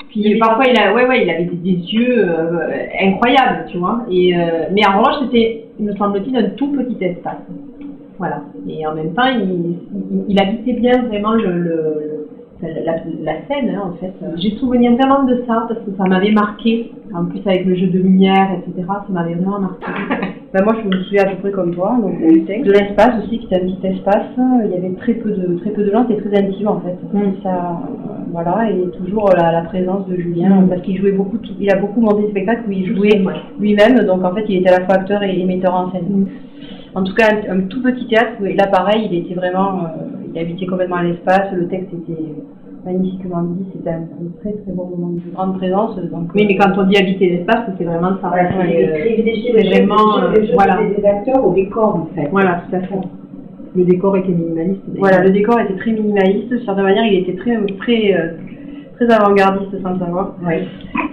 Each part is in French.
Puis parfois il avait des yeux incroyables, tu vois. Mais en revanche c'était, il me semble-t-il, un tout petit espace. Voilà. Et en même temps il habitait bien vraiment la scène, hein, en fait. J'ai souvenir vraiment de ça parce que ça m'avait marqué. En plus avec le jeu de lumière, etc. Ça m'avait vraiment marqué. Ben moi je me souviens à peu près comme toi, donc de l'espace aussi, qui était un petit espace. Il y avait très peu de gens, c'était très intime en fait. Ça, voilà, et toujours la présence de Julien, parce qu'il jouait beaucoup, il a beaucoup monté des spectacles où il jouait lui-même, donc en fait il était à la fois acteur et metteur en scène. En tout cas un tout petit théâtre où là pareil, il était vraiment, il habitait complètement à l'espace, le texte était magnifiquement dit, c'était un très très bon moment de grande présence. Donc, oui, mais quand on dit habiter l'espace, c'est vraiment ça. Voilà, c'est vraiment des acteurs au décor en fait. Voilà, tout à fait. Le décor était minimaliste. Voilà, le décor était très minimaliste. De certaine manière, il était très avant-gardiste sans le savoir.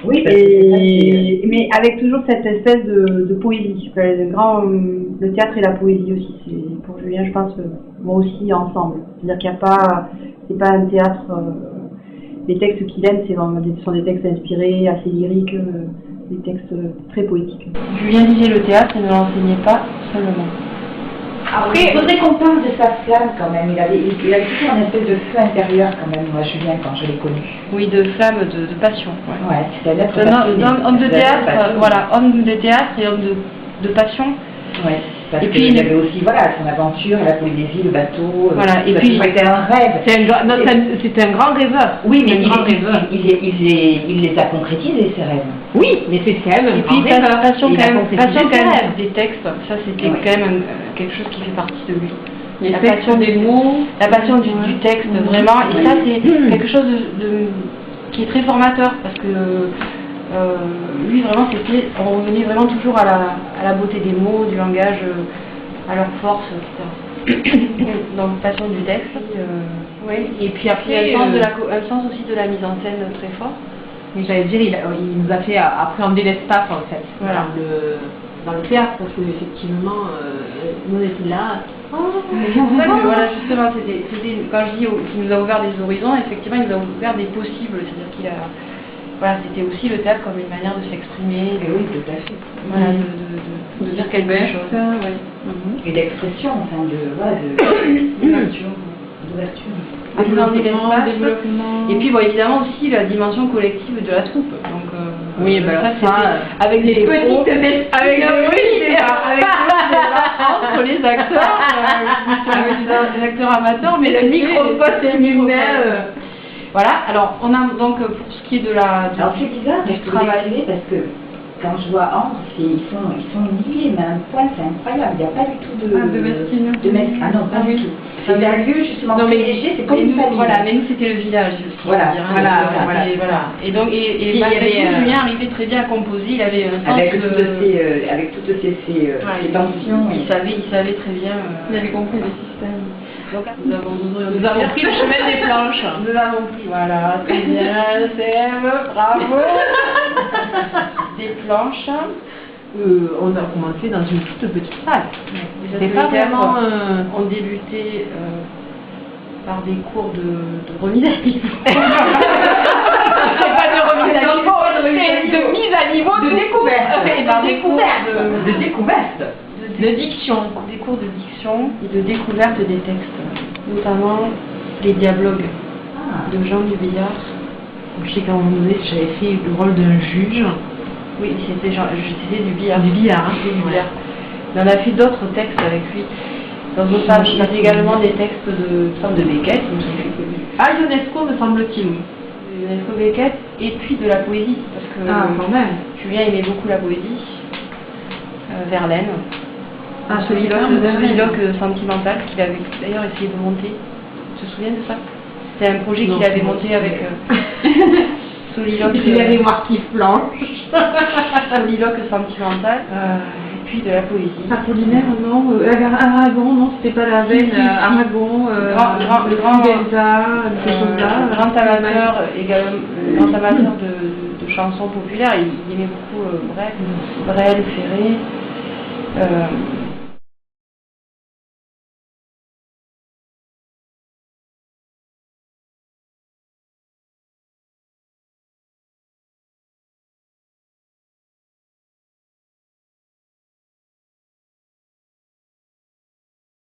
Oui. Mais avec toujours cette espèce de poésie. Le théâtre et la poésie aussi. Pour Julien, je pense, vont aussi ensemble. C'est-à-dire qu'il n'y a pas, c'est pas un théâtre. Les textes qu'il aime, sont des textes inspirés, assez lyriques, des textes très poétiques. Julien disait le théâtre et ne l'enseignait pas seulement. Après, il faudrait qu'on parle de sa flamme quand même. Il avait toujours une espèce de feu intérieur quand même, moi, Julien, quand je l'ai connu. Oui, de flamme, de passion. Ouais, c'est-à-dire homme de théâtre, voilà, homme de théâtre et homme de passion. Ouais, parce qu'il y avait aussi, voilà, son aventure, la Polynésie, le bateau. Voilà, et puis c'était un rêve. C'était un grand rêveur. Oui, mais il les a concrétisés, ces rêves. Oui, mais c'est quand même un grand rêveur. Passion quand même des textes, ça c'était quand même quelque chose qui fait partie de lui. La passion des mots, la passion du texte, vraiment, et ça c'est quelque chose qui est très formateur, parce que lui vraiment on revenait vraiment toujours à la beauté des mots, du langage, à leur force, etc. Donc passion du texte, et puis après un sens aussi de la mise en scène très fort. Mais j'allais dire, il nous a fait appréhender l'espace en fait, voilà. dans le théâtre, parce que effectivement, nous on était là. Voilà, justement, c'était quand je dis qu'il nous a ouvert des horizons, effectivement, il nous a ouvert des possibles, c'est-à-dire c'était aussi le théâtre comme une manière de s'exprimer. Oui, tout à fait. Voilà, de dire quelque chose. Et d'expression, enfin, d'ouverture. Et puis évidemment aussi la dimension collective de la troupe. Donc, oui, avec des petites entre les acteurs, les acteurs amateurs, mais le microphone est lunaire. Voilà, alors on a donc pour ce qui est de alors c'est bizarre de travailler parce que quand je vois Ambre, ils sont liés, mais à un point c'est incroyable, il n'y a pas du tout de mesquine. Ah non, pas du tout. C'est un lieu justement privilégié, c'est comme une famille. Voilà, mais nous c'était le village aussi. Voilà. Et donc, malgré tout, Julien arrivait très bien à composer, il avait un sens avec toutes ces tensions. Il savait très bien. Il avait compris le système. Donc, nous avons pris le chemin des planches. Nous l'avons pris, voilà, très bien, Sève, bravo. Des planches. On a commencé dans une toute petite salle. C'était pas vraiment. On débutait par des cours de remise à niveau. C'est pas de remise à niveau, c'est de mise à niveau, de découverte. De diction, des cours de diction et de découverte des textes, notamment les dialogues de Jean Dubillard. Je sais qu'à un moment donné, j'avais fait le rôle d'un juge. Oui, c'était du Billard. Du Billard. Mais on a fait d'autres textes avec lui. Dans d'autres salles, il y a également des textes de Beckett. Ionesco, me semble-t-il. Ionesco, Beckett, et puis de la poésie, parce que quand même. Julien aimait beaucoup la poésie. Verlaine. Soliloque sentimental qu'il avait d'ailleurs essayé de monter. Tu te souviens de ça? C'était un projet qu'il avait monté avec Soliloque. Il avait marqué planche. Soliloque sentimental. Et puis de la poésie. Apollinaire, non. Aragon, non, c'était pas la veine. Aragon, le grand Delta, ces choses-là. Grand amateur de chansons populaires. Il aimait beaucoup Brel, Ferré.